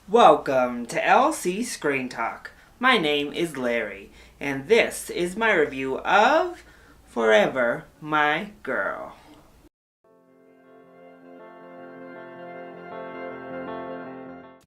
Welcome to LC Screen Talk. My name is Larry, and this is my review of Forever My Girl.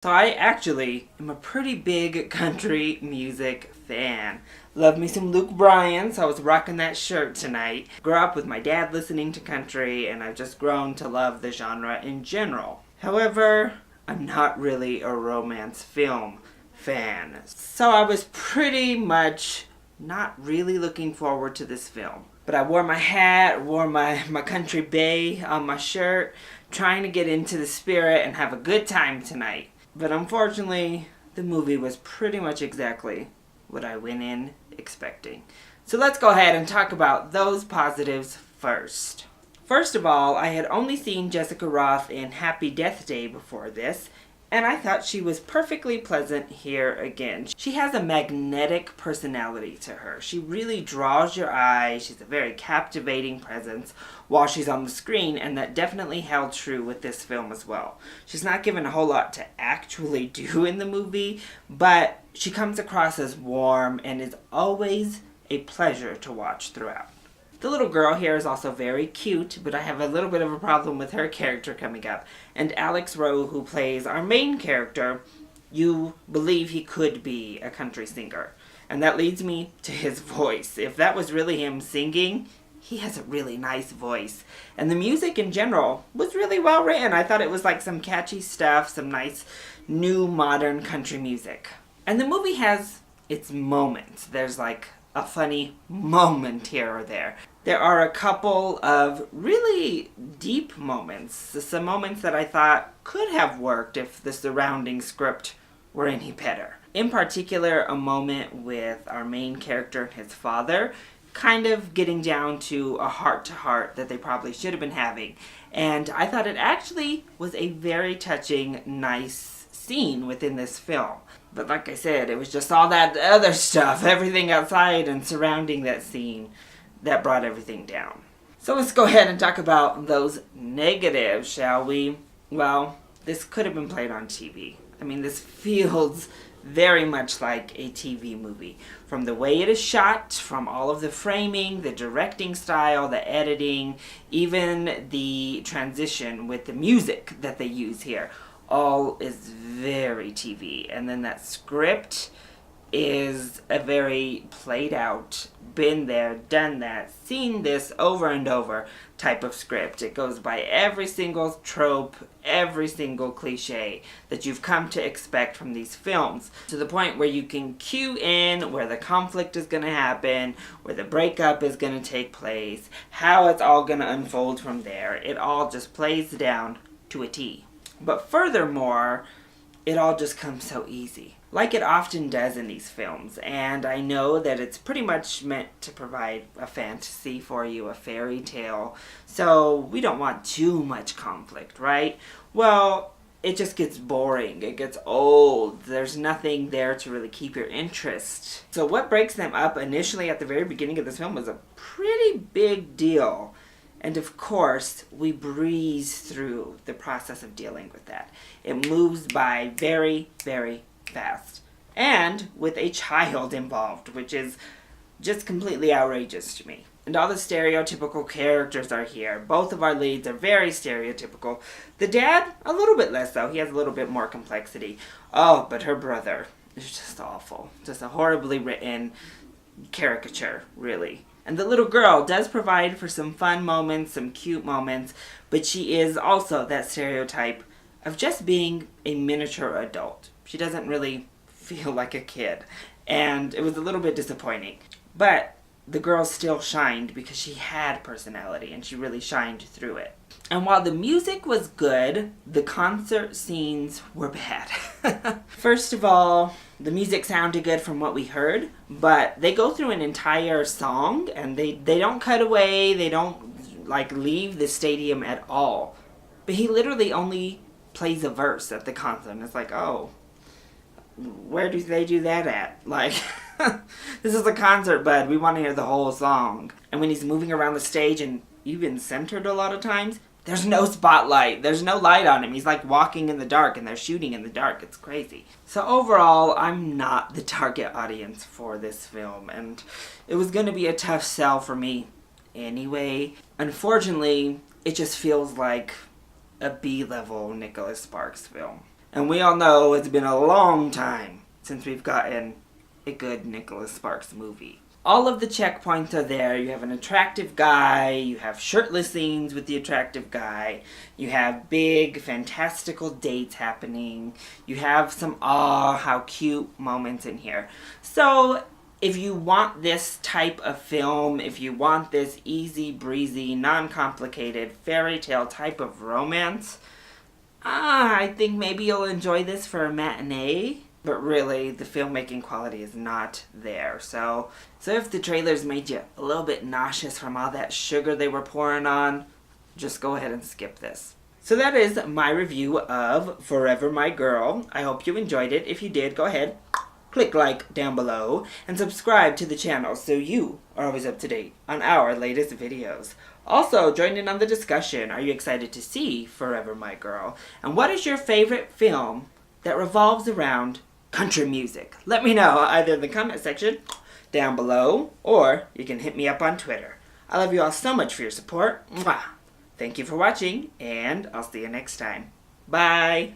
So I actually am a pretty big country music fan. Love me some Luke Bryan, so I was rocking that shirt tonight. Grew up with my dad listening to country, and I've just grown to love the genre in general. However, I'm not really a romance film fan. So I was pretty much not really looking forward to this film. But I wore my hat, wore my country bay on my shirt, trying to get into the spirit and have a good time tonight. But unfortunately, the movie was pretty much exactly what I went in expecting. So let's go ahead and talk about those positives first. First of all, I had only seen Jessica Roth in Happy Death Day before this, and I thought she was perfectly pleasant here again. She has a magnetic personality to her. She really draws your eye. She's a very captivating presence while she's on the screen, and that definitely held true with this film as well. She's not given a whole lot to actually do in the movie, but she comes across as warm and is always a pleasure to watch throughout. The little girl here is also very cute, but I have a little bit of a problem with her character coming up. And Alex Rowe, who plays our main character, you believe he could be a country singer. And that leads me to his voice. If that was really him singing, he has a really nice voice. And the music in general was really well written. I thought it was like some catchy stuff, some nice new modern country music. And the movie has its moments. There's like a funny moment here or there. There are a couple of really deep moments, some moments that I thought could have worked if the surrounding script were any better. In particular, a moment with our main character and his father kind of getting down to a heart-to-heart that they probably should have been having. And I thought it actually was a very touching, nice scene within this film. But like I said, it was just all that other stuff, everything outside and surrounding that scene, that brought everything down. So let's go ahead and talk about those negatives, shall we? Well, this could have been played on TV. I mean, this feels very much like a TV movie. From the way it is shot, from all of the framing, the directing style, the editing, even the transition with the music that they use here. All is very TV. And then that script is a very played out, been there, done that, seen this over and over type of script. It goes by every single trope, every single cliche that you've come to expect from these films, to the point where you can cue in where the conflict is going to happen, where the breakup is going to take place, how it's all going to unfold from there. It all just plays down to a T. But furthermore, it all just comes so easy, like it often does in these films. And I know that it's pretty much meant to provide a fantasy for you, a fairy tale, so we don't want too much conflict, right? Well, it just gets boring, it gets old, there's nothing there to really keep your interest. So what breaks them up initially at the very beginning of this film was a pretty big deal. And of course, we breeze through the process of dealing with that. It moves by very, very fast. And with a child involved, which is just completely outrageous to me. And all the stereotypical characters are here. Both of our leads are very stereotypical. The dad, a little bit less so. He has a little bit more complexity. Oh, but her brother is just awful. Just a horribly written caricature, really. And the little girl does provide for some fun moments, some cute moments, but she is also that stereotype of just being a miniature adult. She doesn't really feel like a kid, and it was a little bit disappointing. But the girl still shined because she had personality, and she really shined through it. And while the music was good, the concert scenes were bad. First of all, the music sounded good from what we heard, but they go through an entire song and they don't cut away, they don't like leave the stadium at all. But he literally only plays a verse at the concert, and it's like, oh, where do they do that at? Like, this is a concert, bud. We want to hear the whole song. And when he's moving around the stage and even centered a lot of times, There's no spotlight. There's no light on him. He's like walking in the dark and they're shooting in the dark. It's crazy. So overall, I'm not the target audience for this film. And it was going to be a tough sell for me anyway. Unfortunately, it just feels like a B-level Nicholas Sparks film. And we all know it's been a long time since we've gotten a good Nicholas Sparks movie. All of the checkpoints are there. You have an attractive guy, you have shirtless scenes with the attractive guy, you have big, fantastical dates happening, you have some how cute moments in here. So, if you want this type of film, if you want this easy breezy, non-complicated fairy tale type of romance, I think maybe you'll enjoy this for a matinee. But really, the filmmaking quality is not there. So if the trailers made you a little bit nauseous from all that sugar they were pouring on, just go ahead and skip this. So that is my review of Forever My Girl. I hope you enjoyed it. If you did, go ahead, click like down below, and subscribe to the channel so you are always up to date on our latest videos. Also, join in on the discussion. Are you excited to see Forever My Girl? And what is your favorite film that revolves around country music? Let me know either in the comment section down below, or you can hit me up on Twitter. I love you all so much for your support. Mwah. Thank you for watching, and I'll see you next time. Bye!